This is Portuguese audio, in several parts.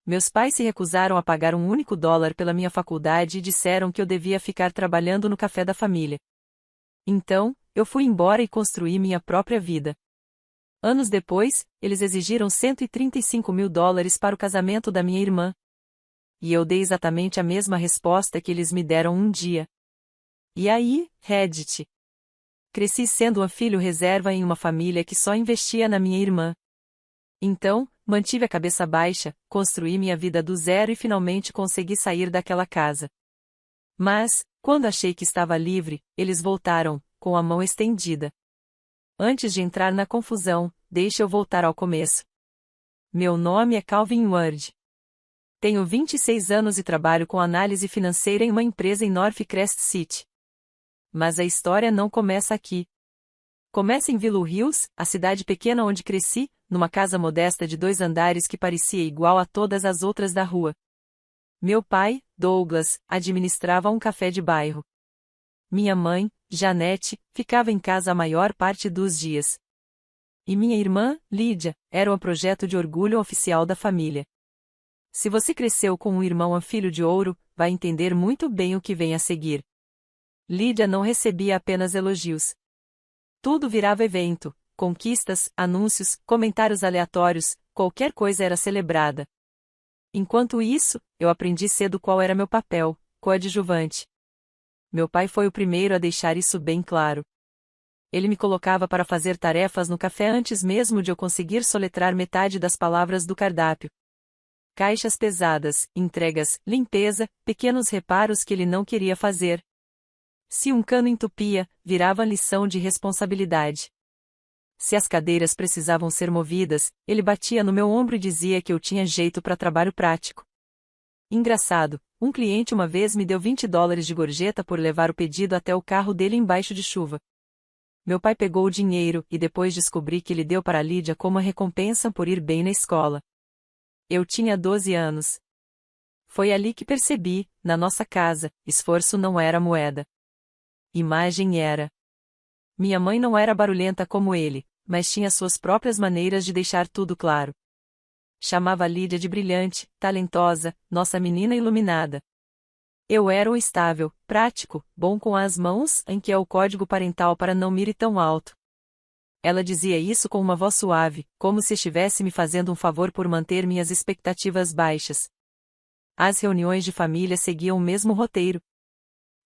Meus pais se recusaram a pagar $1 pela minha faculdade e disseram que eu devia ficar trabalhando no café da família. Então, eu fui embora e construí minha própria vida. Anos depois, eles exigiram $135.000 para o casamento da minha irmã. E eu dei exatamente a mesma resposta que eles me deram um dia. E aí, Reddit? Cresci sendo um filho reserva em uma família que só investia na minha irmã. Então, mantive a cabeça baixa, construí minha vida do zero e finalmente consegui sair daquela casa. Mas, quando achei que estava livre, eles voltaram, com a mão estendida. Antes de entrar na confusão, deixe eu voltar ao começo. Meu nome é Calvin Ward. Tenho 26 anos e trabalho com análise financeira em uma empresa em North Crest City. Mas a história não começa aqui. Começa em Willow Hills, a cidade pequena onde cresci, numa casa modesta de 2 andares que parecia igual a todas as outras da rua. Meu pai, Douglas, administrava um café de bairro. Minha mãe, Janete, ficava em casa a maior parte dos dias. E minha irmã, Lídia, era o projeto de orgulho oficial da família. Se você cresceu com um irmão filho de ouro, vai entender muito bem o que vem a seguir. Lídia não recebia apenas elogios. Tudo virava evento, conquistas, anúncios, comentários aleatórios, qualquer coisa era celebrada. Enquanto isso, eu aprendi cedo qual era meu papel, coadjuvante. Meu pai foi o primeiro a deixar isso bem claro. Ele me colocava para fazer tarefas no café antes mesmo de eu conseguir soletrar metade das palavras do cardápio. Caixas pesadas, entregas, limpeza, pequenos reparos que ele não queria fazer. Se um cano entupia, virava lição de responsabilidade. Se as cadeiras precisavam ser movidas, ele batia no meu ombro e dizia que eu tinha jeito para trabalho prático. Engraçado, um cliente uma vez me deu $20 de gorjeta por levar o pedido até o carro dele embaixo de chuva. Meu pai pegou o dinheiro e depois descobri que ele deu para Lídia como a recompensa por ir bem na escola. Eu tinha 12 anos. Foi ali que percebi, na nossa casa, esforço não era moeda. Imagem era. Minha mãe não era barulhenta como ele, mas tinha suas próprias maneiras de deixar tudo claro. Chamava Lídia de brilhante, talentosa, nossa menina iluminada. Eu era o estável, prático, bom com as mãos, em que é o código parental para não mire tão alto. Ela dizia isso com uma voz suave, como se estivesse me fazendo um favor por manter minhas expectativas baixas. As reuniões de família seguiam o mesmo roteiro.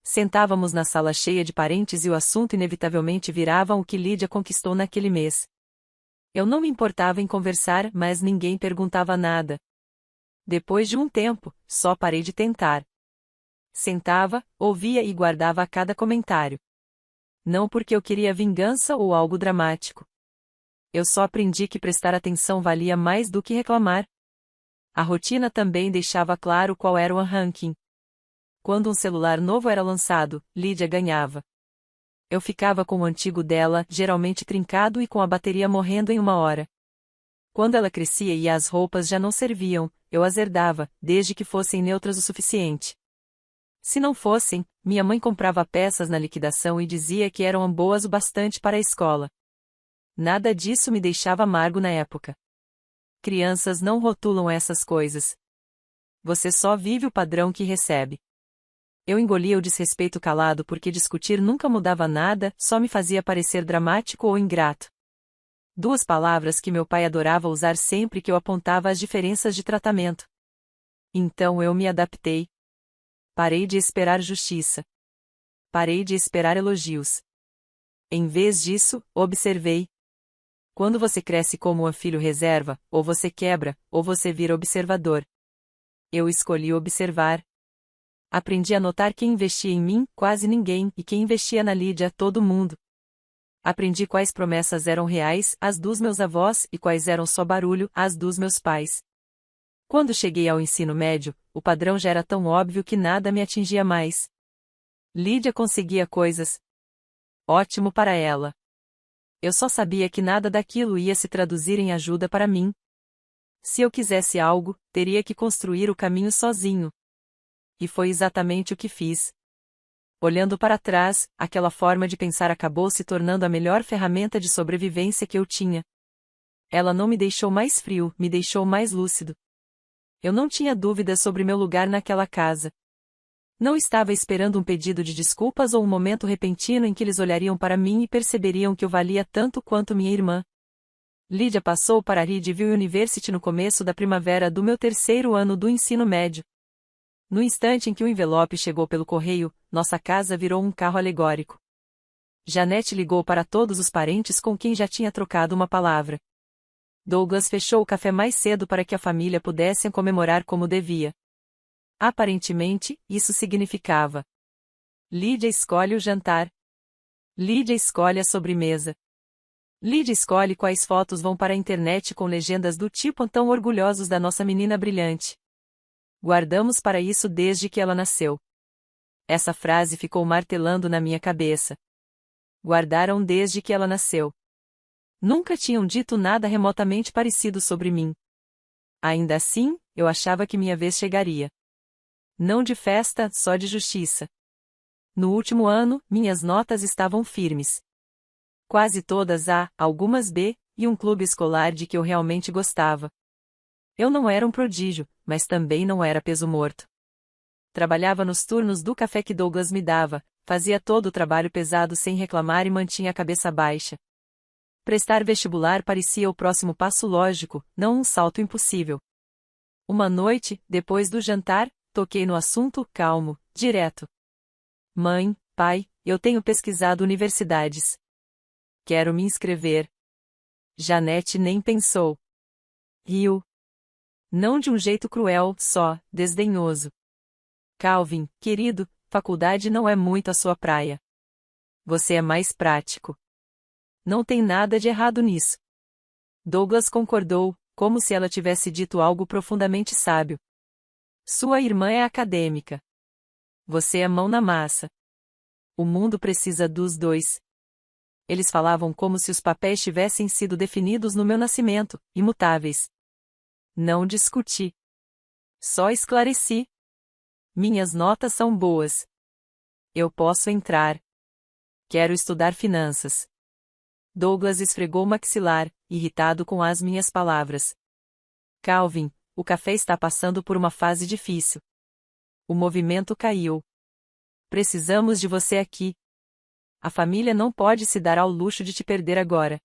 Sentávamos na sala cheia de parentes e o assunto inevitavelmente virava o que Lídia conquistou naquele mês. Eu não me importava em conversar, mas ninguém perguntava nada. Depois de um tempo, só parei de tentar. Sentava, ouvia e guardava a cada comentário. Não porque eu queria vingança ou algo dramático. Eu só aprendi que prestar atenção valia mais do que reclamar. A rotina também deixava claro qual era o ranking. Quando um celular novo era lançado, Lídia ganhava. Eu ficava com o antigo dela, geralmente trincado e com a bateria morrendo em 1 hora. Quando ela crescia e as roupas já não serviam, eu as herdava, desde que fossem neutras o suficiente. Se não fossem, minha mãe comprava peças na liquidação e dizia que eram boas o bastante para a escola. Nada disso me deixava amargo na época. Crianças não rotulam essas coisas. Você só vive o padrão que recebe. Eu engolia o desrespeito calado porque discutir nunca mudava nada, só me fazia parecer dramático ou ingrato. 2 palavras que meu pai adorava usar sempre que eu apontava as diferenças de tratamento. Então eu me adaptei. Parei de esperar justiça. Parei de esperar elogios. Em vez disso, observei. Quando você cresce como um filho reserva, ou você quebra, ou você vira observador. Eu escolhi observar. Aprendi a notar quem investia em mim, quase ninguém, e quem investia na Lídia, todo mundo. Aprendi quais promessas eram reais, as dos meus avós, e quais eram só barulho, as dos meus pais. Quando cheguei ao ensino médio, o padrão já era tão óbvio que nada me atingia mais. Lídia conseguia coisas. Ótimo para ela. Eu só sabia que nada daquilo ia se traduzir em ajuda para mim. Se eu quisesse algo, teria que construir o caminho sozinho. E foi exatamente o que fiz. Olhando para trás, aquela forma de pensar acabou se tornando a melhor ferramenta de sobrevivência que eu tinha. Ela não me deixou mais frio, me deixou mais lúcido. Eu não tinha dúvidas sobre meu lugar naquela casa. Não estava esperando um pedido de desculpas ou um momento repentino em que eles olhariam para mim e perceberiam que eu valia tanto quanto minha irmã. Lídia passou para a Reedville University no começo da primavera do meu terceiro ano do ensino médio. No instante em que o envelope chegou pelo correio, nossa casa virou um carro alegórico. Janete ligou para todos os parentes com quem já tinha trocado uma palavra. Douglas fechou o café mais cedo para que a família pudesse comemorar como devia. Aparentemente, isso significava: Lídia escolhe o jantar. Lídia escolhe a sobremesa. Lídia escolhe quais fotos vão para a internet com legendas do tipo tão orgulhosos da nossa menina brilhante. Guardamos para isso desde que ela nasceu. Essa frase ficou martelando na minha cabeça. Guardaram desde que ela nasceu. Nunca tinham dito nada remotamente parecido sobre mim. Ainda assim, eu achava que minha vez chegaria. Não de festa, só de justiça. No último ano, minhas notas estavam firmes. Quase todas A, algumas B, e um clube escolar de que eu realmente gostava. Eu não era um prodígio, mas também não era peso morto. Trabalhava nos turnos do café que Douglas me dava, fazia todo o trabalho pesado sem reclamar e mantinha a cabeça baixa. Prestar vestibular parecia o próximo passo lógico, não um salto impossível. Uma noite, depois do jantar, toquei no assunto, calmo, direto. Mãe, pai, eu tenho pesquisado universidades. Quero me inscrever. Janete nem pensou. Riu. Não de um jeito cruel, só, desdenhoso. Calvin, querido, faculdade não é muito a sua praia. Você é mais prático. Não tem nada de errado nisso. Douglas concordou, como se ela tivesse dito algo profundamente sábio. Sua irmã é acadêmica. Você é mão na massa. O mundo precisa dos dois. Eles falavam como se os papéis tivessem sido definidos no meu nascimento, imutáveis. Não discuti. Só esclareci. Minhas notas são boas. Eu posso entrar. Quero estudar finanças. Douglas esfregou o maxilar, irritado com as minhas palavras. Calvin, o café está passando por uma fase difícil. O movimento caiu. Precisamos de você aqui. A família não pode se dar ao luxo de te perder agora.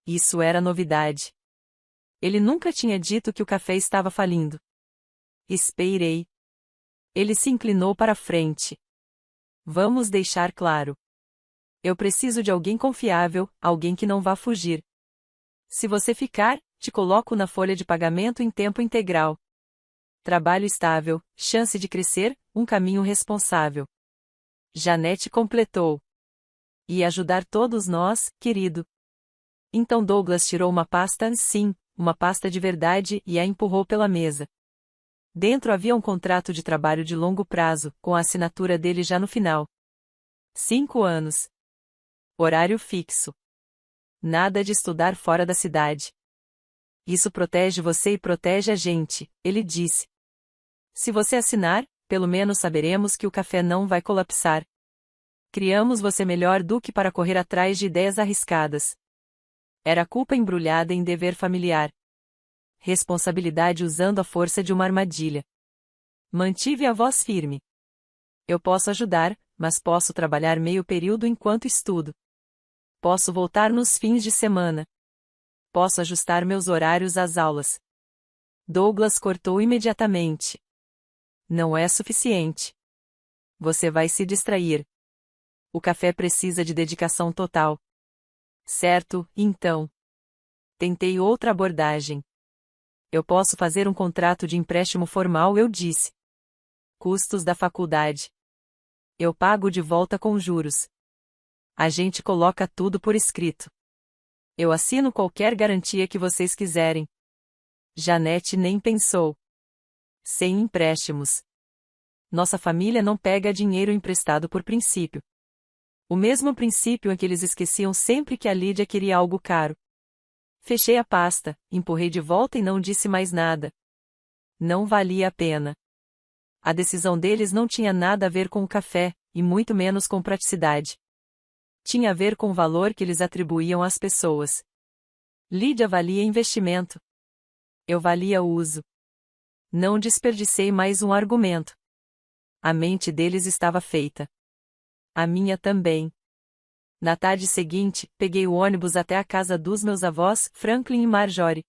Isso era novidade. Ele nunca tinha dito que o café estava falindo. Esperei. Ele se inclinou para a frente. Vamos deixar claro. Eu preciso de alguém confiável, alguém que não vá fugir. Se você ficar, te coloco na folha de pagamento em tempo integral. Trabalho estável, chance de crescer, um caminho responsável. Janete completou. E ajudar todos nós, querido. Então Douglas tirou uma pasta, sim, uma pasta de verdade, e a empurrou pela mesa. Dentro havia um contrato de trabalho de longo prazo, com a assinatura dele já no final. 5 anos. Horário fixo. Nada de estudar fora da cidade. Isso protege você e protege a gente, ele disse. Se você assinar, pelo menos saberemos que o café não vai colapsar. Criamos você melhor do que para correr atrás de ideias arriscadas. Era culpa embrulhada em dever familiar. Responsabilidade usando a força de uma armadilha. Mantive a voz firme. Eu posso ajudar, mas posso trabalhar meio período enquanto estudo. Posso voltar nos fins de semana. Posso ajustar meus horários às aulas. Douglas cortou imediatamente. Não é suficiente. Você vai se distrair. O café precisa de dedicação total. Certo, então. Tentei outra abordagem. Eu posso fazer um contrato de empréstimo formal, eu disse. Custos da faculdade. Eu pago de volta com juros. A gente coloca tudo por escrito. Eu assino qualquer garantia que vocês quiserem. Janete nem pensou. Sem empréstimos. Nossa família não pega dinheiro emprestado por princípio. O mesmo princípio em que eles esqueciam sempre que a Lídia queria algo caro. Fechei a pasta, empurrei de volta e não disse mais nada. Não valia a pena. A decisão deles não tinha nada a ver com o café, e muito menos com praticidade. Tinha a ver com o valor que eles atribuíam às pessoas. Lídia valia investimento. Eu valia uso. Não desperdicei mais um argumento. A mente deles estava feita. A minha também. Na tarde seguinte, peguei o ônibus até a casa dos meus avós, Franklin e Marjorie.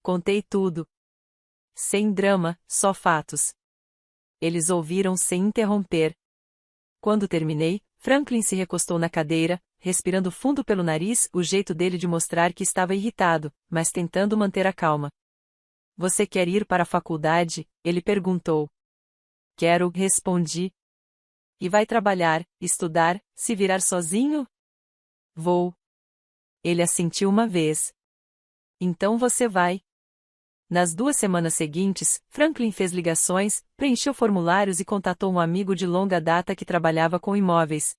Contei tudo. Sem drama, só fatos. Eles ouviram sem interromper. Quando terminei, Franklin se recostou na cadeira, respirando fundo pelo nariz, o jeito dele de mostrar que estava irritado, mas tentando manter a calma. Você quer ir para a faculdade? Ele perguntou. Quero, respondi. E vai trabalhar, estudar, se virar sozinho? Vou. Ele assentiu uma vez. Então você vai. Nas 2 semanas seguintes, Franklin fez ligações, preencheu formulários e contatou um amigo de longa data que trabalhava com imóveis.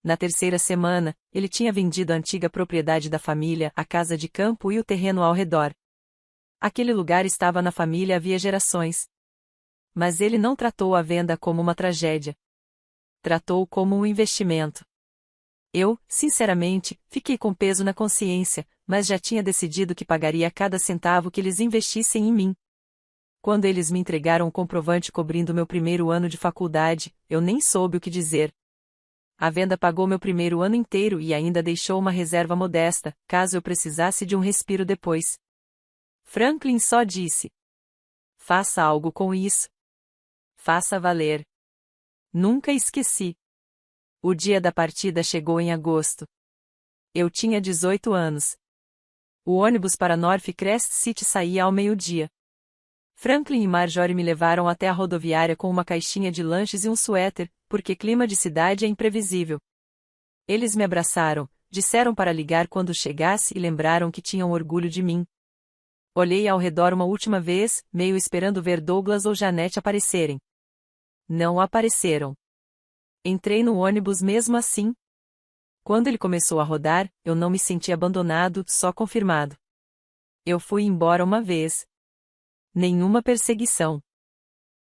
Na 3ª semana, ele tinha vendido a antiga propriedade da família, a casa de campo e o terreno ao redor. Aquele lugar estava na família havia gerações. Mas ele não tratou a venda como uma tragédia. Tratou como um investimento. Eu, sinceramente, fiquei com peso na consciência, mas já tinha decidido que pagaria cada centavo que eles investissem em mim. Quando eles me entregaram o comprovante cobrindo meu primeiro ano de faculdade, eu nem soube o que dizer. A venda pagou meu primeiro ano inteiro e ainda deixou uma reserva modesta, caso eu precisasse de um respiro depois. Franklin só disse: faça algo com isso. Faça valer. Nunca esqueci. O dia da partida chegou em agosto. Eu tinha 18 anos. O ônibus para North Crest City saía ao meio-dia. Franklin e Marjorie me levaram até a rodoviária com uma caixinha de lanches e um suéter, porque clima de cidade é imprevisível. Eles me abraçaram, disseram para ligar quando chegasse e lembraram que tinham orgulho de mim. Olhei ao redor uma última vez, meio esperando ver Douglas ou Janete aparecerem. Não apareceram. Entrei no ônibus mesmo assim. Quando ele começou a rodar, eu não me senti abandonado, só confirmado. Eu fui embora uma vez. Nenhuma perseguição.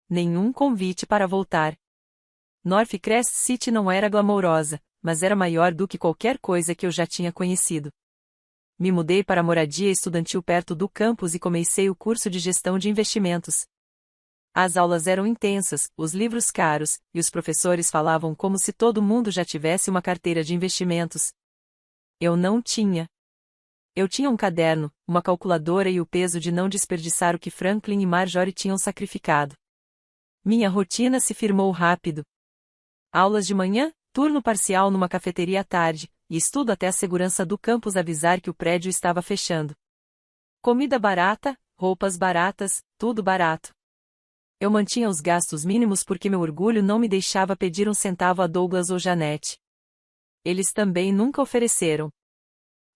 Nenhum convite para voltar. North Crest City não era glamourosa, mas era maior do que qualquer coisa que eu já tinha conhecido. Me mudei para a moradia estudantil perto do campus e comecei o curso de gestão de investimentos. As aulas eram intensas, os livros caros, e os professores falavam como se todo mundo já tivesse uma carteira de investimentos. Eu não tinha. Eu tinha um caderno, uma calculadora e o peso de não desperdiçar o que Franklin e Marjorie tinham sacrificado. Minha rotina se firmou rápido. Aulas de manhã, turno parcial numa cafeteria à tarde, e estudo até a segurança do campus avisar que o prédio estava fechando. Comida barata, roupas baratas, tudo barato. Eu mantinha os gastos mínimos porque meu orgulho não me deixava pedir um centavo a Douglas ou Janete. Eles também nunca ofereceram.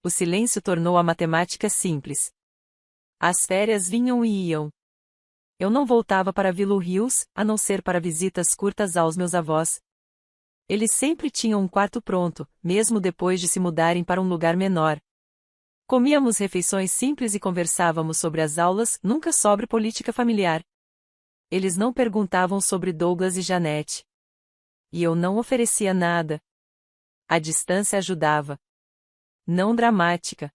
O silêncio tornou a matemática simples. As férias vinham e iam. Eu não voltava para Willow Hills, a não ser para visitas curtas aos meus avós. Eles sempre tinham um quarto pronto, mesmo depois de se mudarem para um lugar menor. Comíamos refeições simples e conversávamos sobre as aulas, nunca sobre política familiar. Eles não perguntavam sobre Douglas e Janete. E eu não oferecia nada. A distância ajudava. Não dramática.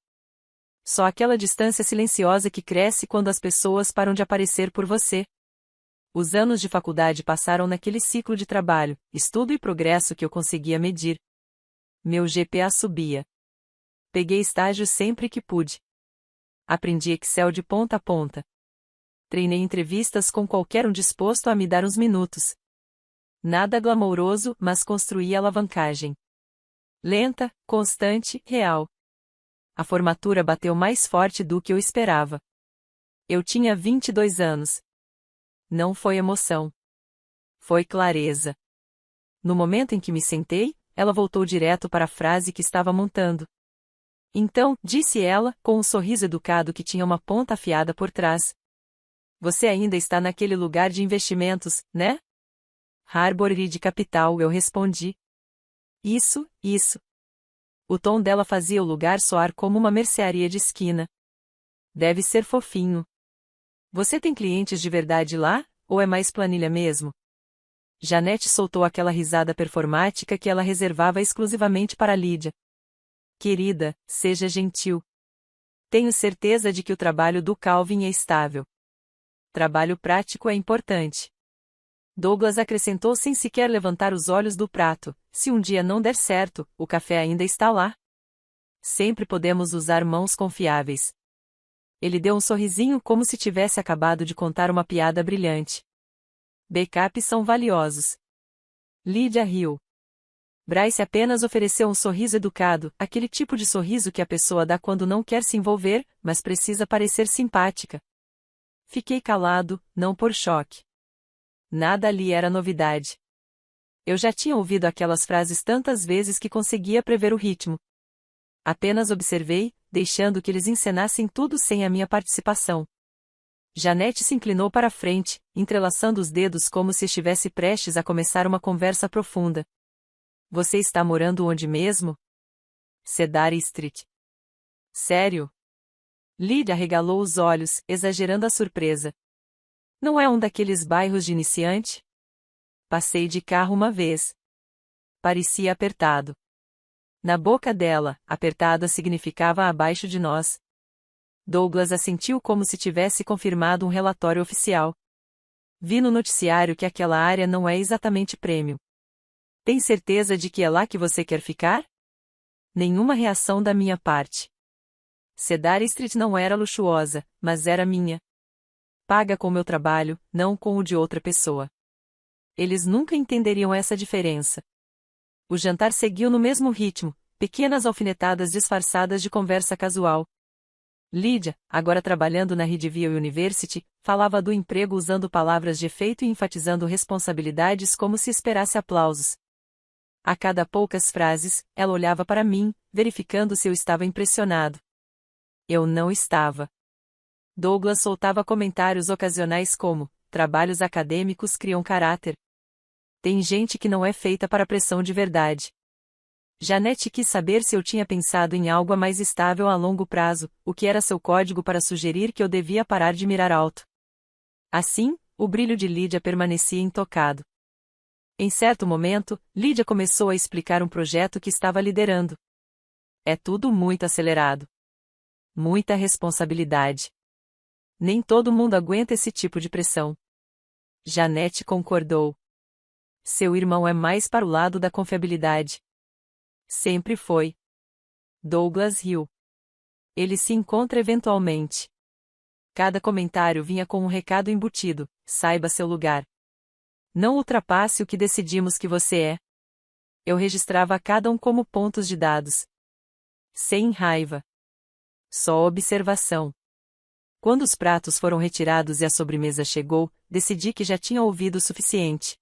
Só aquela distância silenciosa que cresce quando as pessoas param de aparecer por você. Os anos de faculdade passaram naquele ciclo de trabalho, estudo e progresso que eu conseguia medir. Meu GPA subia. Peguei estágio sempre que pude. Aprendi Excel de ponta a ponta. Treinei entrevistas com qualquer um disposto a me dar uns minutos. Nada glamouroso, mas construí alavancagem. Lenta, constante, real. A formatura bateu mais forte do que eu esperava. Eu tinha 22 anos. Não foi emoção. Foi clareza. No momento em que me sentei, ela voltou direto para a frase que estava montando. Então, disse ela, com um sorriso educado que tinha uma ponta afiada por trás. Você ainda está naquele lugar de investimentos, né? Harbor Reed Capital, eu respondi. Isso. O tom dela fazia o lugar soar como uma mercearia de esquina. Deve ser fofinho. Você tem clientes de verdade lá, ou é mais planilha mesmo? Janete soltou aquela risada performática que ela reservava exclusivamente para Lídia. Querida, seja gentil. Tenho certeza de que o trabalho do Calvin é estável. Trabalho prático é importante. Douglas acrescentou sem sequer levantar os olhos do prato: se um dia não der certo, o café ainda está lá. Sempre podemos usar mãos confiáveis. Ele deu um sorrisinho como se tivesse acabado de contar uma piada brilhante. Backups são valiosos. Lydia riu. Bryce apenas ofereceu um sorriso educado, aquele tipo de sorriso que a pessoa dá quando não quer se envolver, mas precisa parecer simpática. Fiquei calado, não por choque. Nada ali era novidade. Eu já tinha ouvido aquelas frases tantas vezes que conseguia prever o ritmo. Apenas observei, deixando que eles encenassem tudo sem a minha participação. Janete se inclinou para a frente, entrelaçando os dedos como se estivesse prestes a começar uma conversa profunda. Você está morando onde mesmo? Cedar Street. Sério? Lydia arregalou os olhos, exagerando a surpresa. Não é um daqueles bairros de iniciante? Passei de carro uma vez. Parecia apertado. Na boca dela, apertada significava abaixo de nós. Douglas assentiu como se tivesse confirmado um relatório oficial. Vi no noticiário que aquela área não é exatamente prêmio. Tem certeza de que é lá que você quer ficar? Nenhuma reação da minha parte. Cedar Street não era luxuosa, mas era minha. Paga com meu trabalho, não com o de outra pessoa. Eles nunca entenderiam essa diferença. O jantar seguiu no mesmo ritmo, pequenas alfinetadas disfarçadas de conversa casual. Lydia, agora trabalhando na Reedville University, falava do emprego usando palavras de efeito e enfatizando responsabilidades como se esperasse aplausos. A cada poucas frases, ela olhava para mim, verificando se eu estava impressionado. Eu não estava. Douglas soltava comentários ocasionais como: trabalhos acadêmicos criam caráter. Tem gente que não é feita para pressão de verdade. Janete quis saber se eu tinha pensado em algo mais estável a longo prazo, o que era seu código para sugerir que eu devia parar de mirar alto. Assim, o brilho de Lydia permanecia intocado. Em certo momento, Lydia começou a explicar um projeto que estava liderando. É tudo muito acelerado. Muita responsabilidade. Nem todo mundo aguenta esse tipo de pressão. Janete concordou. Seu irmão é mais para o lado da confiabilidade. Sempre foi. Douglas riu. Ele se encontra eventualmente. Cada comentário vinha com um recado embutido: saiba seu lugar. Não ultrapasse o que decidimos que você é. Eu registrava cada um como pontos de dados. Sem raiva. Só observação. Quando os pratos foram retirados e a sobremesa chegou, decidi que já tinha ouvido o suficiente.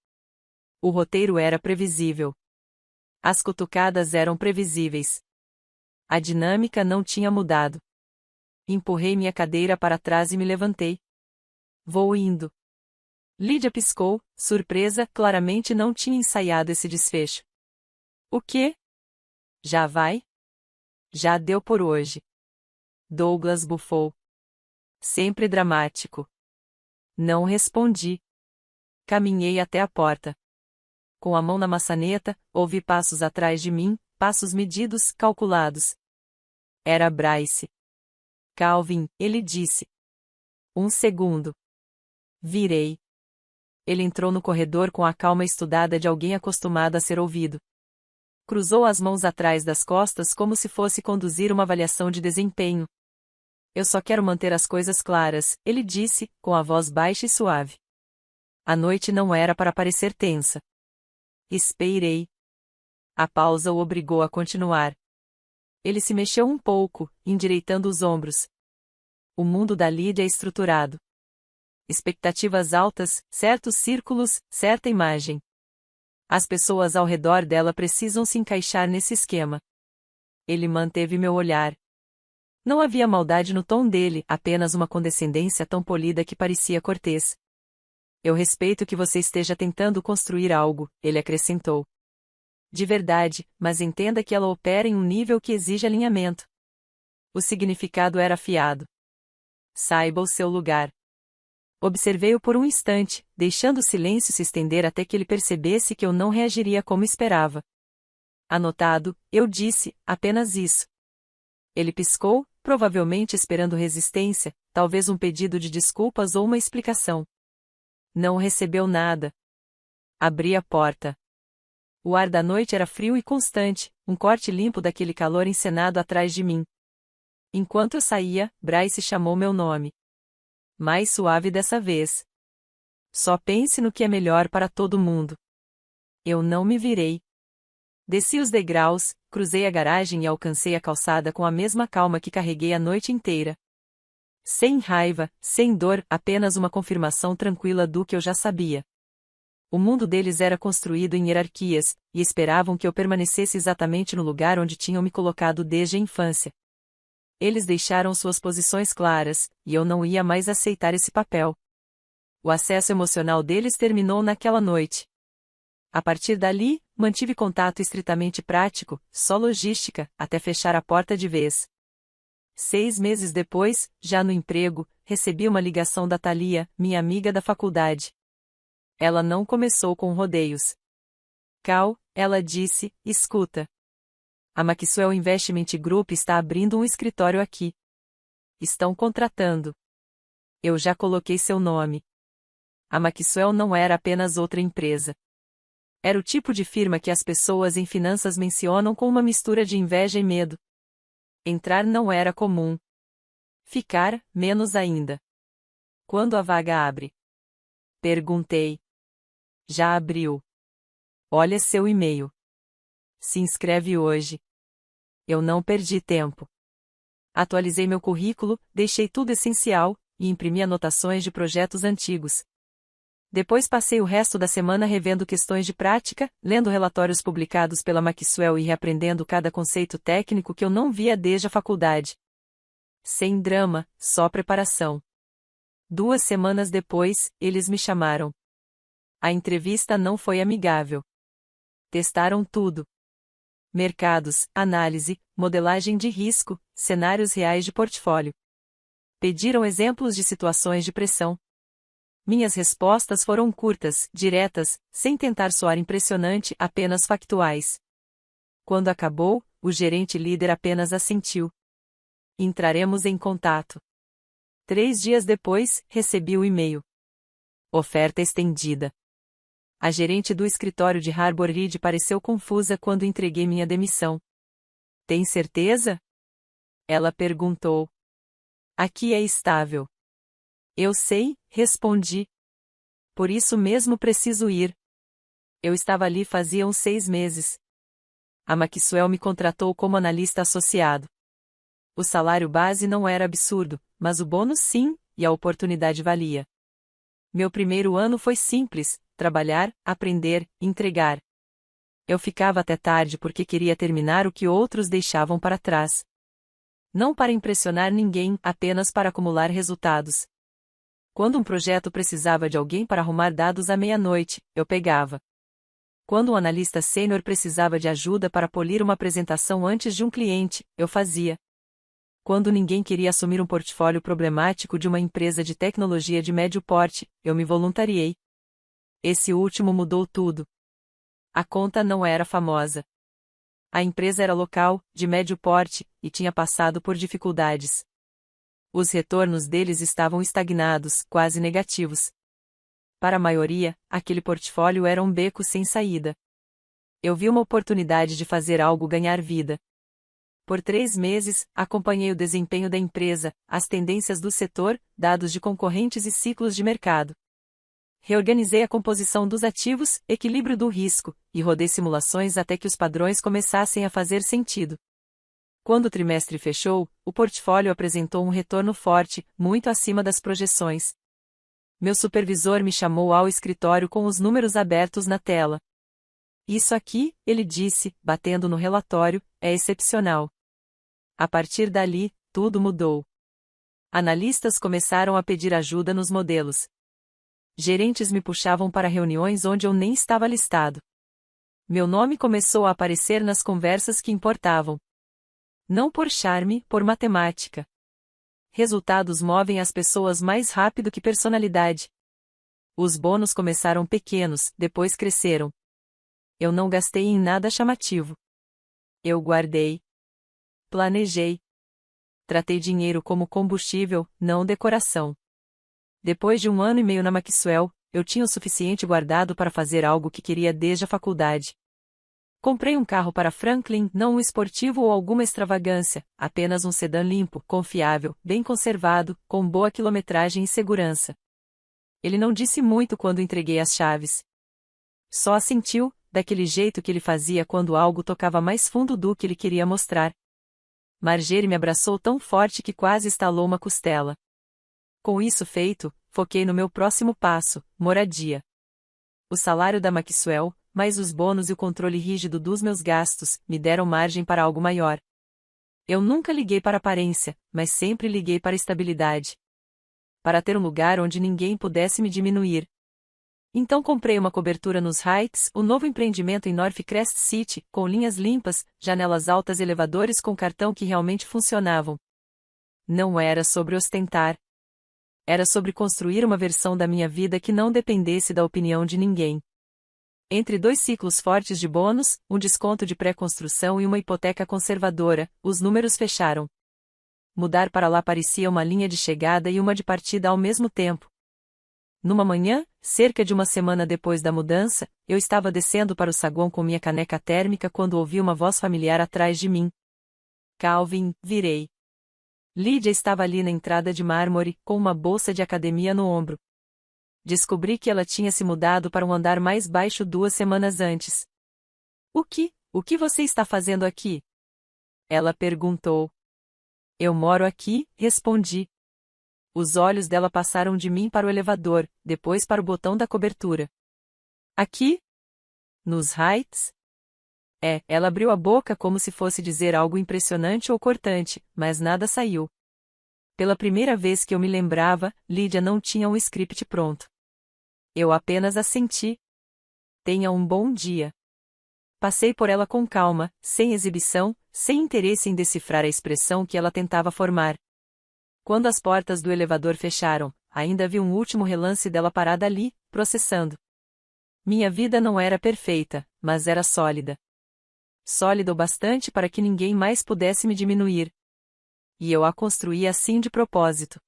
O roteiro era previsível. As cutucadas eram previsíveis. A dinâmica não tinha mudado. Empurrei minha cadeira para trás e me levantei. Vou indo. Lydia piscou, surpresa, claramente não tinha ensaiado esse desfecho. O quê? Já vai? Já deu por hoje. Douglas bufou. Sempre dramático. Não respondi. Caminhei até a porta. Com a mão na maçaneta, ouvi passos atrás de mim, passos medidos, calculados. Era Bryce. Calvin, ele disse. Um segundo. Virei. Ele entrou no corredor com a calma estudada de alguém acostumado a ser ouvido. Cruzou as mãos atrás das costas como se fosse conduzir uma avaliação de desempenho. Eu só quero manter as coisas claras, ele disse, com a voz baixa e suave. A noite não era para parecer tensa. Esperei. A pausa o obrigou a continuar. Ele se mexeu um pouco, endireitando os ombros. O mundo da Lydia é estruturado. Expectativas altas, certos círculos, certa imagem. As pessoas ao redor dela precisam se encaixar nesse esquema. Ele manteve meu olhar. Não havia maldade no tom dele, apenas uma condescendência tão polida que parecia cortês. Eu respeito que você esteja tentando construir algo, ele acrescentou. De verdade, mas entenda que ela opera em um nível que exige alinhamento. O significado era afiado. Saiba o seu lugar. Observei-o por um instante, deixando o silêncio se estender até que ele percebesse que eu não reagiria como esperava. Anotado, eu disse, apenas isso. Ele piscou, provavelmente esperando resistência, talvez um pedido de desculpas ou uma explicação. Não recebeu nada. Abri a porta. O ar da noite era frio e constante, um corte limpo daquele calor encenado atrás de mim. Enquanto eu saía, Bryce chamou meu nome. Mais suave dessa vez. Só pense no que é melhor para todo mundo. Eu não me virei. Desci os degraus, cruzei a garagem e alcancei a calçada com a mesma calma que carreguei a noite inteira. Sem raiva, sem dor, apenas uma confirmação tranquila do que eu já sabia. O mundo deles era construído em hierarquias, e esperavam que eu permanecesse exatamente no lugar onde tinham me colocado desde a infância. Eles deixaram suas posições claras, e eu não ia mais aceitar esse papel. O acesso emocional deles terminou naquela noite. A partir dali, mantive contato estritamente prático, só logística, até fechar a porta de vez. 6 meses depois, já no emprego, recebi uma ligação da Thalia, minha amiga da faculdade. Ela não começou com rodeios. Cal, ela disse, escuta. A Maxwell Investment Group está abrindo um escritório aqui. Estão contratando. Eu já coloquei seu nome. A Maxwell não era apenas outra empresa. Era o tipo de firma que as pessoas em finanças mencionam com uma mistura de inveja e medo. Entrar não era comum. Ficar, menos ainda. Quando a vaga abre? Perguntei. Já abriu. Olha seu e-mail. Se inscreve hoje. Eu não perdi tempo. Atualizei meu currículo, deixei tudo essencial, e imprimi anotações de projetos antigos. Depois passei o resto da semana revendo questões de prática, lendo relatórios publicados pela Maxwell e reaprendendo cada conceito técnico que eu não via desde a faculdade. Sem drama, só preparação. 2 semanas depois, eles me chamaram. A entrevista não foi amigável. Testaram tudo. Mercados, análise, modelagem de risco, cenários reais de portfólio. Pediram exemplos de situações de pressão. Minhas respostas foram curtas, diretas, sem tentar soar impressionante, apenas factuais. Quando acabou, o gerente líder apenas assentiu. Entraremos em contato. 3 dias depois, recebi o e-mail. Oferta estendida. A gerente do escritório de Harbor Ridge pareceu confusa quando entreguei minha demissão. Tem certeza? Ela perguntou. Aqui é estável. Eu sei, respondi. Por isso mesmo preciso ir. Eu estava ali fazia uns 6 meses. A Maxwell me contratou como analista associado. O salário base não era absurdo, mas o bônus sim, e a oportunidade valia. Meu primeiro ano foi simples, trabalhar, aprender, entregar. Eu ficava até tarde porque queria terminar o que outros deixavam para trás. Não para impressionar ninguém, apenas para acumular resultados. Quando um projeto precisava de alguém para arrumar dados à meia-noite, eu pegava. Quando um analista sênior precisava de ajuda para polir uma apresentação antes de um cliente, eu fazia. Quando ninguém queria assumir um portfólio problemático de uma empresa de tecnologia de médio porte, eu me voluntariei. Esse último mudou tudo. A conta não era famosa. A empresa era local, de médio porte, e tinha passado por dificuldades. Os retornos deles estavam estagnados, quase negativos. Para a maioria, aquele portfólio era um beco sem saída. Eu vi uma oportunidade de fazer algo ganhar vida. Por 3 meses, acompanhei o desempenho da empresa, as tendências do setor, dados de concorrentes e ciclos de mercado. Reorganizei a composição dos ativos, equilíbrio do risco, e rodei simulações até que os padrões começassem a fazer sentido. Quando o trimestre fechou, o portfólio apresentou um retorno forte, muito acima das projeções. Meu supervisor me chamou ao escritório com os números abertos na tela. Isso aqui, ele disse, batendo no relatório, é excepcional. A partir dali, tudo mudou. Analistas começaram a pedir ajuda nos modelos. Gerentes me puxavam para reuniões onde eu nem estava listado. Meu nome começou a aparecer nas conversas que importavam. Não por charme, por matemática. Resultados movem as pessoas mais rápido que personalidade. Os bônus começaram pequenos, depois cresceram. Eu não gastei em nada chamativo. Eu guardei. Planejei. tratei dinheiro como combustível, não decoração. Depois de 1 ano e meio na Maxwell, eu tinha o suficiente guardado para fazer algo que queria desde a faculdade. Comprei um carro para Franklin, não um esportivo ou alguma extravagância, apenas um sedã limpo, confiável, bem conservado, com boa quilometragem e segurança. Ele não disse muito quando entreguei as chaves. Só assentiu, daquele jeito que ele fazia quando algo tocava mais fundo do que ele queria mostrar. Marjorie me abraçou tão forte que quase estalou uma costela. Com isso feito, foquei no meu próximo passo, moradia. O salário da Maxwell, mais os bônus e o controle rígido dos meus gastos, me deram margem para algo maior. Eu nunca liguei para a aparência, mas sempre liguei para a estabilidade. Para ter um lugar onde ninguém pudesse me diminuir. Então comprei uma cobertura nos Heights, o novo empreendimento em North Crest City, com linhas limpas, janelas altas e elevadores com cartão que realmente funcionavam. Não era sobre ostentar. Era sobre construir uma versão da minha vida que não dependesse da opinião de ninguém. Entre 2 ciclos fortes de bônus, um desconto de pré-construção e uma hipoteca conservadora, os números fecharam. Mudar para lá parecia uma linha de chegada e uma de partida ao mesmo tempo. Numa manhã, cerca de uma semana depois da mudança, eu estava descendo para o saguão com minha caneca térmica quando ouvi uma voz familiar atrás de mim. Calvin, virei. Lydia estava ali na entrada de mármore, com uma bolsa de academia no ombro. Descobri que ela tinha se mudado para um andar mais baixo 2 semanas antes. O que você está fazendo aqui? Ela perguntou. Eu moro aqui, respondi. Os olhos dela passaram de mim para o elevador, depois para o botão da cobertura. Aqui? Nos Heights? Ela abriu a boca como se fosse dizer algo impressionante ou cortante, mas nada saiu. Pela primeira vez que eu me lembrava, Lydia não tinha um script pronto. Eu apenas assenti. Tenha um bom dia. Passei por ela com calma, sem exibição, sem interesse em decifrar a expressão que ela tentava formar. Quando as portas do elevador fecharam, ainda vi um último relance dela parada ali, processando. Minha vida não era perfeita, mas era sólida. Sólida o bastante para que ninguém mais pudesse me diminuir. E eu a construí assim de propósito.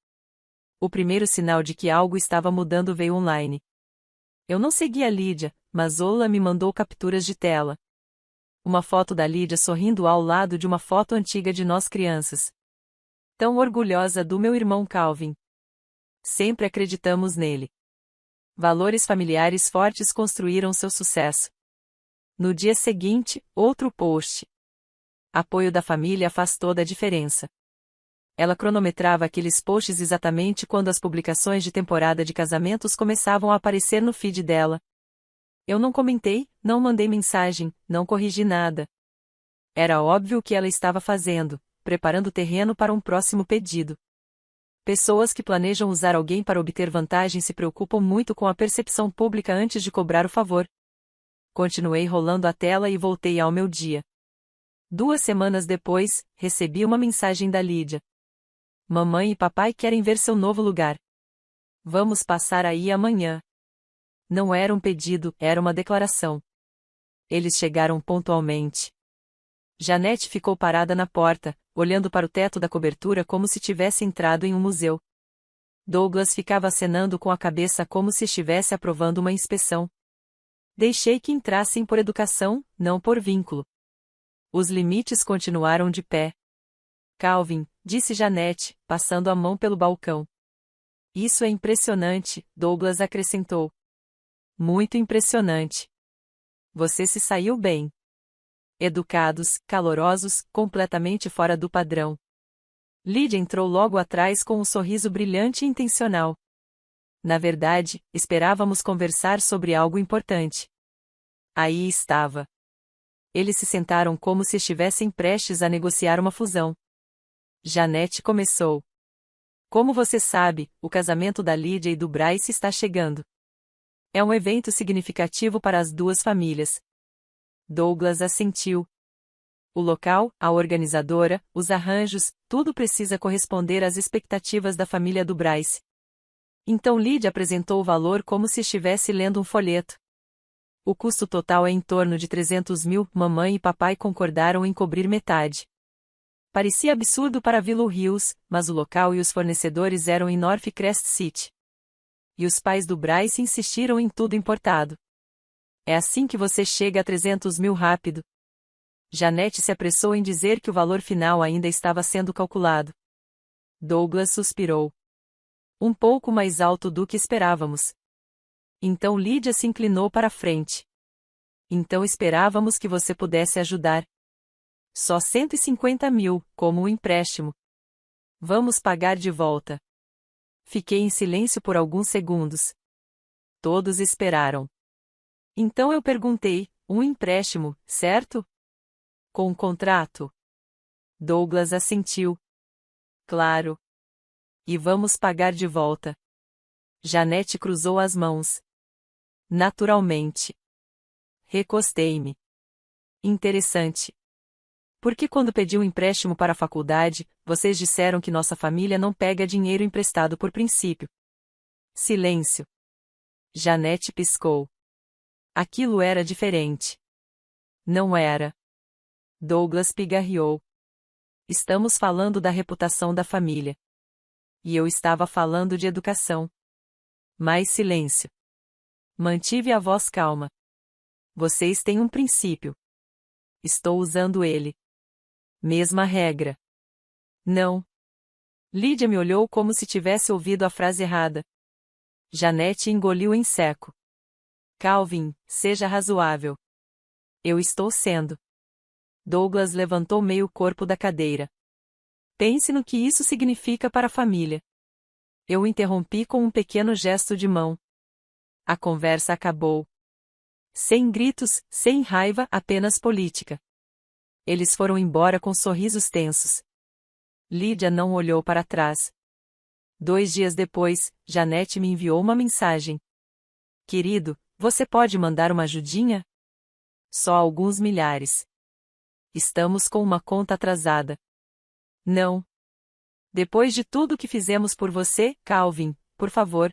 O primeiro sinal de que algo estava mudando veio online. Eu não seguia a Lydia, mas Ola me mandou capturas de tela. Uma foto da Lydia sorrindo ao lado de uma foto antiga de nós crianças. Tão orgulhosa do meu irmão Calvin. Sempre acreditamos nele. Valores familiares fortes construíram seu sucesso. No dia seguinte, outro post. Apoio da família faz toda a diferença. Ela cronometrava aqueles posts exatamente quando as publicações de temporada de casamentos começavam a aparecer no feed dela. Eu não comentei, não mandei mensagem, não corrigi nada. Era óbvio o que ela estava fazendo, preparando o terreno para um próximo pedido. Pessoas que planejam usar alguém para obter vantagem se preocupam muito com a percepção pública antes de cobrar o favor. Continuei rolando a tela e voltei ao meu dia. 2 semanas depois, recebi uma mensagem da Lydia. Mamãe e papai querem ver seu novo lugar. Vamos passar aí amanhã. Não era um pedido, era uma declaração. Eles chegaram pontualmente. Janete ficou parada na porta, olhando para o teto da cobertura como se tivesse entrado em um museu. Douglas ficava acenando com a cabeça como se estivesse aprovando uma inspeção. Deixei que entrassem por educação, não por vínculo. Os limites continuaram de pé. Calvin, disse Janete, passando a mão pelo balcão. Isso é impressionante, Douglas acrescentou. Muito impressionante. Você se saiu bem. Educados, calorosos, completamente fora do padrão. Lydia entrou logo atrás com um sorriso brilhante e intencional. Na verdade, esperávamos conversar sobre algo importante. Aí estava. Eles se sentaram como se estivessem prestes a negociar uma fusão. Janete começou. Como você sabe, o casamento da Lydia e do Bryce está chegando. É um evento significativo para as 2 famílias. Douglas assentiu. O local, a organizadora, os arranjos, tudo precisa corresponder às expectativas da família do Bryce. Então Lydia apresentou o valor como se estivesse lendo um folheto. O custo total é em torno de 300 mil, mamãe e papai concordaram em cobrir metade. Parecia absurdo para Willow Hills, mas o local e os fornecedores eram em North Crest City. E os pais do Bryce insistiram em tudo importado. É assim que você chega a 300 mil rápido. Janete se apressou em dizer que o valor final ainda estava sendo calculado. Douglas suspirou. Um pouco mais alto do que esperávamos. Então Lídia se inclinou para a frente. Então esperávamos que você pudesse ajudar. Só 150 mil, como um empréstimo. Vamos pagar de volta. Fiquei em silêncio por alguns segundos. Todos esperaram. Então eu perguntei, um empréstimo, certo? Com um contrato? Douglas assentiu. Claro. E vamos pagar de volta. Janete cruzou as mãos. Naturalmente. Recostei-me. Interessante. Porque quando pedi um empréstimo para a faculdade, vocês disseram que nossa família não pega dinheiro emprestado por princípio. Silêncio. Janete piscou. Aquilo era diferente. Não era. Douglas pigarreou. Estamos falando da reputação da família. E eu estava falando de educação. Mais silêncio. Mantive a voz calma. Vocês têm um princípio. Estou usando ele. Mesma regra. Não. Lídia me olhou como se tivesse ouvido a frase errada. Janete engoliu em seco. Calvin, seja razoável. Eu estou sendo. Douglas levantou meio corpo da cadeira. Pense no que isso significa para a família. Eu o interrompi com um pequeno gesto de mão. A conversa acabou. Sem gritos, sem raiva, apenas política. Eles foram embora com sorrisos tensos. Lídia não olhou para trás. 2 dias depois, Janete me enviou uma mensagem. Querido, você pode mandar uma ajudinha? Só alguns milhares. Estamos com uma conta atrasada. Não. Depois de tudo que fizemos por você, Calvin, por favor.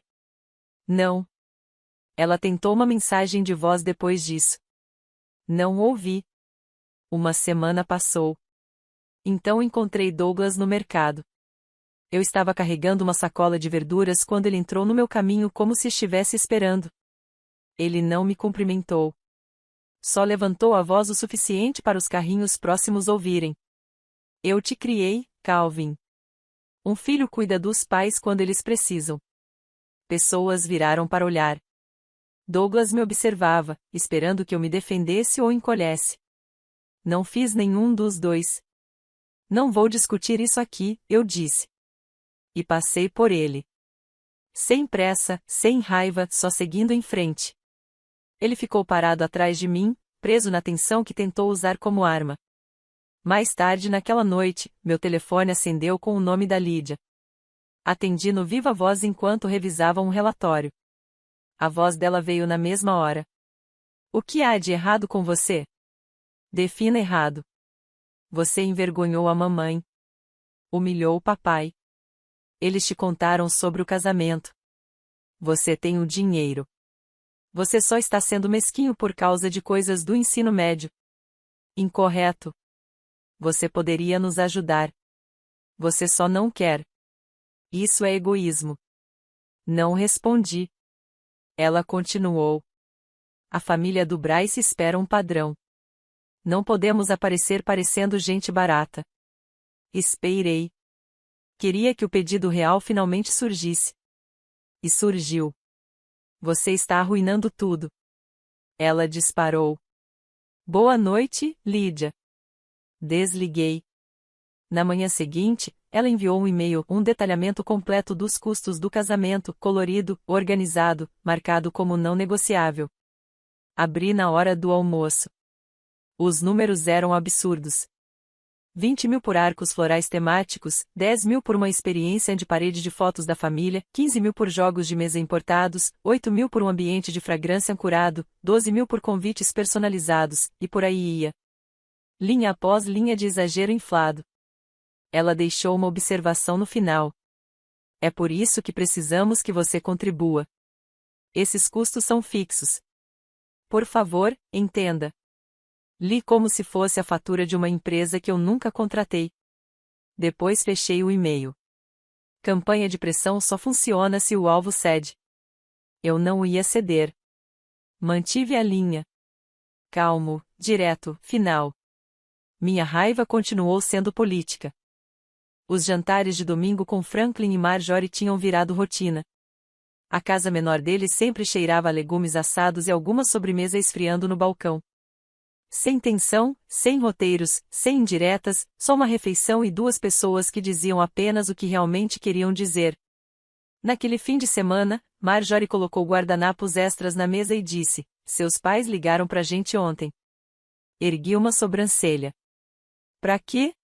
Não. Ela tentou uma mensagem de voz depois disso. Não ouvi. Uma semana passou. Então encontrei Douglas no mercado. Eu estava carregando uma sacola de verduras quando ele entrou no meu caminho como se estivesse esperando. Ele não me cumprimentou. Só levantou a voz o suficiente para os carrinhos próximos ouvirem. Eu te criei, Calvin. Um filho cuida dos pais quando eles precisam. Pessoas viraram para olhar. Douglas me observava, esperando que eu me defendesse ou encolhesse. Não fiz nenhum dos dois. Não vou discutir isso aqui, eu disse. E passei por ele. Sem pressa, sem raiva, só seguindo em frente. Ele ficou parado atrás de mim, preso na tensão que tentou usar como arma. Mais tarde naquela noite, meu telefone acendeu com o nome da Lídia. Atendi no viva voz enquanto revisava um relatório. A voz dela veio na mesma hora. O que há de errado com você? Defina errado. Você envergonhou a mamãe. Humilhou o papai. Eles te contaram sobre o casamento. Você tem o dinheiro. Você só está sendo mesquinho por causa de coisas do ensino médio. Incorreto. Você poderia nos ajudar. Você só não quer. Isso é egoísmo. Não respondi. Ela continuou. A família do Bryce espera um padrão. Não podemos aparecer parecendo gente barata. Esperei. Queria que o pedido real finalmente surgisse. E surgiu. Você está arruinando tudo. Ela disparou. Boa noite, Lídia. Desliguei. Na manhã seguinte, ela enviou um e-mail, um detalhamento completo dos custos do casamento, colorido, organizado, marcado como não negociável. Abri na hora do almoço. Os números eram absurdos. 20 mil por arcos florais temáticos, 10 mil por uma experiência de parede de fotos da família, 15 mil por jogos de mesa importados, 8 mil por um ambiente de fragrância curado, 12 mil por convites personalizados, e por aí ia. Linha após linha de exagero inflado. Ela deixou uma observação no final. É por isso que precisamos que você contribua. Esses custos são fixos. Por favor, entenda. Li como se fosse a fatura de uma empresa que eu nunca contratei. Depois fechei o e-mail. Campanha de pressão só funciona se o alvo cede. Eu não ia ceder. Mantive a linha. Calmo, direto, final. Minha raiva continuou sendo política. Os jantares de domingo com Franklin e Marjorie tinham virado rotina. A casa menor deles sempre cheirava a legumes assados e alguma sobremesa esfriando no balcão. Sem tensão, sem roteiros, sem indiretas, só uma refeição e duas pessoas que diziam apenas o que realmente queriam dizer. Naquele fim de semana, Marjorie colocou guardanapos extras na mesa e disse: "Seus pais ligaram pra gente ontem." Ergui uma sobrancelha. Pra quê?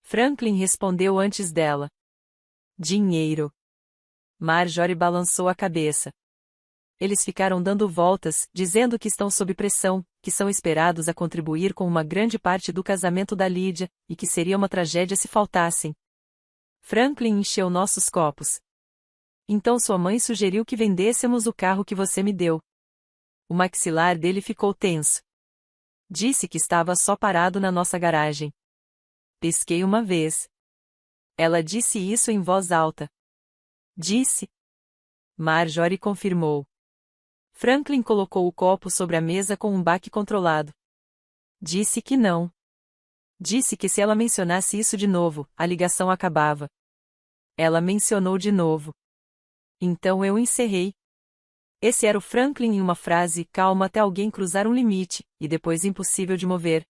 Franklin respondeu antes dela. Dinheiro. Marjorie balançou a cabeça. Eles ficaram dando voltas, dizendo que estão sob pressão, que são esperados a contribuir com uma grande parte do casamento da Lydia, e que seria uma tragédia se faltassem. Franklin encheu nossos copos. Então sua mãe sugeriu que vendêssemos o carro que você me deu. O maxilar dele ficou tenso. Disse que estava só parado na nossa garagem. Pisquei uma vez. Ela disse isso em voz alta. Disse. Marjorie confirmou. Franklin colocou o copo sobre a mesa com um baque controlado. Disse que não. Disse que se ela mencionasse isso de novo, a ligação acabava. Ela mencionou de novo. Então eu encerrei. Esse era o Franklin em uma frase calma até alguém cruzar um limite, e depois impossível de mover.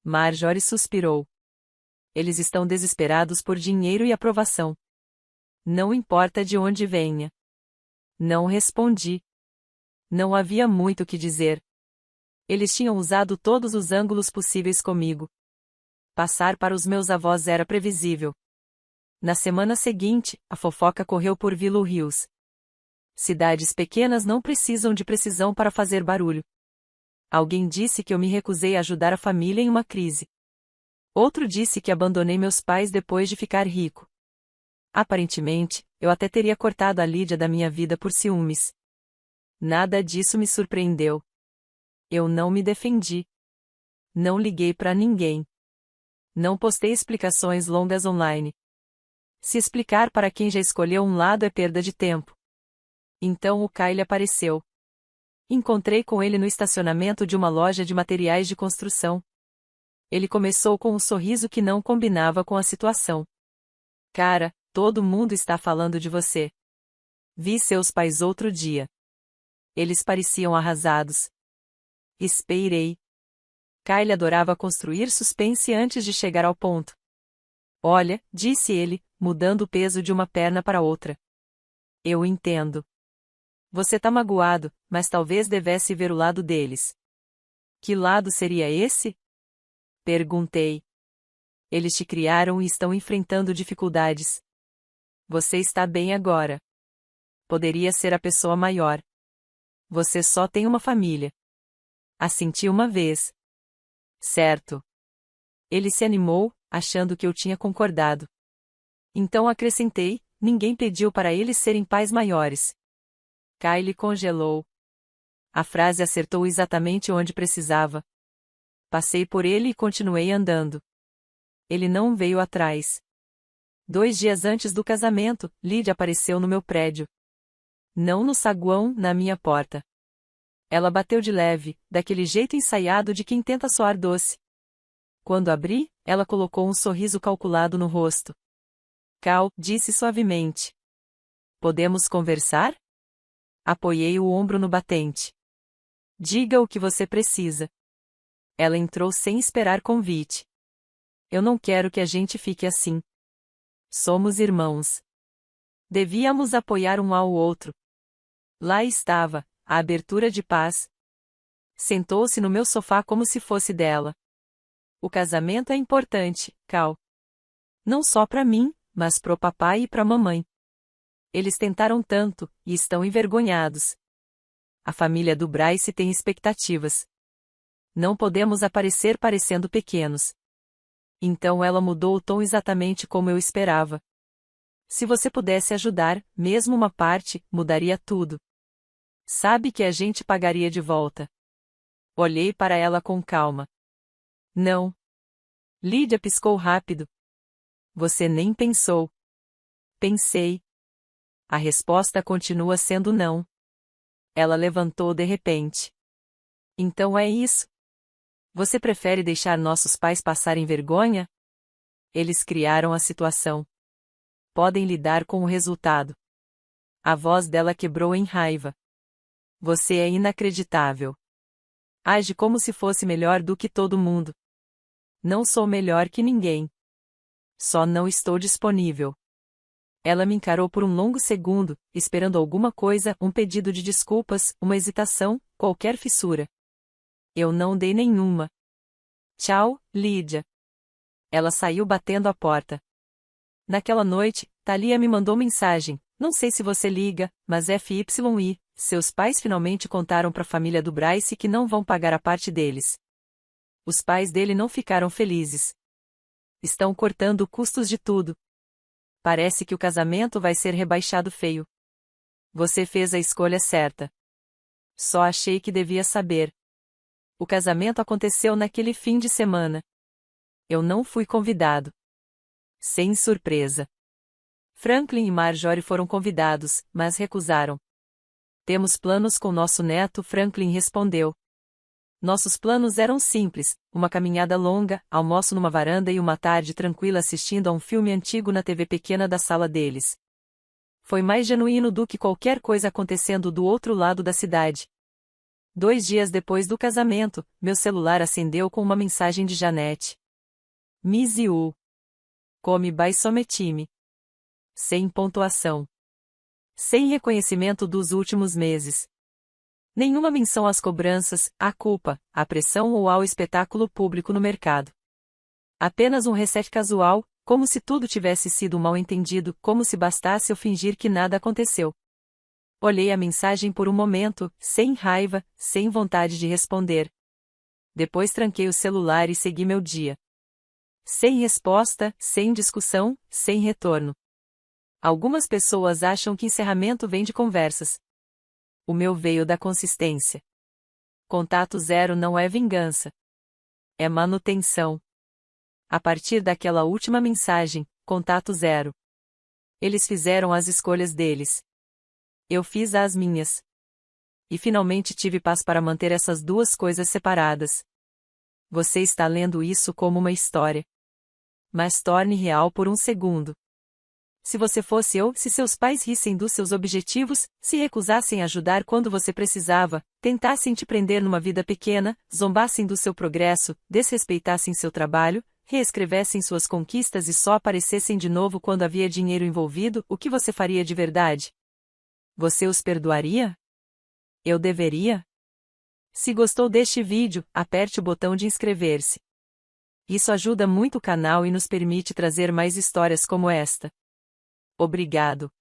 Marjorie suspirou. Eles estão desesperados por dinheiro e aprovação. Não importa de onde venha. Não respondi. Não havia muito o que dizer. Eles tinham usado todos os ângulos possíveis comigo. Passar para os meus avós era previsível. Na semana seguinte, a fofoca correu por Willow Hills. Cidades pequenas não precisam de precisão para fazer barulho. Alguém disse que eu me recusei a ajudar a família em uma crise. Outro disse que abandonei meus pais depois de ficar rico. Aparentemente, eu até teria cortado a Lydia da minha vida por ciúmes. Nada disso me surpreendeu. Eu não me defendi. Não liguei para ninguém. Não postei explicações longas online. Se explicar para quem já escolheu um lado é perda de tempo. Então o Kyle apareceu. Encontrei com ele no estacionamento de uma loja de materiais de construção. Ele começou com um sorriso que não combinava com a situação. Cara, todo mundo está falando de você. Vi seus pais outro dia. Eles pareciam arrasados. Esperei. Kyle adorava construir suspense antes de chegar ao ponto. Olha, disse ele, mudando o peso de uma perna para outra. Eu entendo. Você tá magoado, mas talvez devesse ver o lado deles. Que lado seria esse? Perguntei. Eles te criaram e estão enfrentando dificuldades. Você está bem agora. Poderia ser a pessoa maior. Você só tem uma família. Assenti uma vez. Certo. Ele se animou, achando que eu tinha concordado. Então acrescentei, ninguém pediu para eles serem pais maiores. Kyle congelou. A frase acertou exatamente onde precisava. Passei por ele e continuei andando. Ele não veio atrás. 2 dias antes do casamento, Lydia apareceu no meu prédio. Não no saguão, na minha porta. Ela bateu de leve, daquele jeito ensaiado de quem tenta soar doce. Quando abri, ela colocou um sorriso calculado no rosto. Cal, disse suavemente. Podemos conversar? Apoiei o ombro no batente. Diga o que você precisa. Ela entrou sem esperar convite. Eu não quero que a gente fique assim. Somos irmãos. Devíamos apoiar um ao outro. Lá estava, a abertura de paz. Sentou-se no meu sofá como se fosse dela. O casamento é importante, Cal. Não só para mim, mas pro papai e pra mamãe. Eles tentaram tanto, e estão envergonhados. A família do Bryce tem expectativas. Não podemos aparecer parecendo pequenos. Então ela mudou o tom exatamente como eu esperava. Se você pudesse ajudar, mesmo uma parte, mudaria tudo. Sabe que a gente pagaria de volta. Olhei para ela com calma. Não. Lydia piscou rápido. Você nem pensou. Pensei. A resposta continua sendo não. Ela levantou de repente. Então é isso. Você prefere deixar nossos pais passarem vergonha? Eles criaram a situação. Podem lidar com o resultado. A voz dela quebrou em raiva. Você é inacreditável. Age como se fosse melhor do que todo mundo. Não sou melhor que ninguém. Só não estou disponível. Ela me encarou por um longo segundo, esperando alguma coisa, um pedido de desculpas, uma hesitação, qualquer fissura. Eu não dei nenhuma. Tchau, Lídia. Ela saiu batendo a porta. Naquela noite, Thalia me mandou mensagem: não sei se você liga, mas FYI, seus pais finalmente contaram para a família do Bryce que não vão pagar a parte deles. Os pais dele não ficaram felizes. Estão cortando custos de tudo. Parece que o casamento vai ser rebaixado feio. Você fez a escolha certa. Só achei que devia saber. O casamento aconteceu naquele fim de semana. Eu não fui convidado. Sem surpresa. Franklin e Marjorie foram convidados, mas recusaram. Temos planos com nosso neto, Franklin respondeu. Nossos planos eram simples: uma caminhada longa, almoço numa varanda e uma tarde tranquila assistindo a um filme antigo na TV pequena da sala deles. Foi mais genuíno do que qualquer coisa acontecendo do outro lado da cidade. 2 dias depois do casamento, meu celular acendeu com uma mensagem de Janete. Miziu. Come by Sometime. Sem pontuação. Sem reconhecimento dos últimos meses. Nenhuma menção às cobranças, à culpa, à pressão ou ao espetáculo público no mercado. Apenas um reset casual, como se tudo tivesse sido um mal-entendido, como se bastasse eu fingir que nada aconteceu. Olhei a mensagem por um momento, sem raiva, sem vontade de responder. Depois tranquei o celular e segui meu dia. Sem resposta, sem discussão, sem retorno. Algumas pessoas acham que encerramento vem de conversas. O meu veio da consistência. Contato zero não é vingança. É manutenção. A partir daquela última mensagem, contato zero. Eles fizeram as escolhas deles. Eu fiz as minhas. E finalmente tive paz para manter essas duas coisas separadas. Você está lendo isso como uma história. Mas torne real por um segundo. Se você fosse eu, se seus pais rissem dos seus objetivos, se recusassem a ajudar quando você precisava, tentassem te prender numa vida pequena, zombassem do seu progresso, desrespeitassem seu trabalho, reescrevessem suas conquistas e só aparecessem de novo quando havia dinheiro envolvido, o que você faria de verdade? Você os perdoaria? Eu deveria? Se gostou deste vídeo, aperte o botão de inscrever-se. Isso ajuda muito o canal e nos permite trazer mais histórias como esta. Obrigado.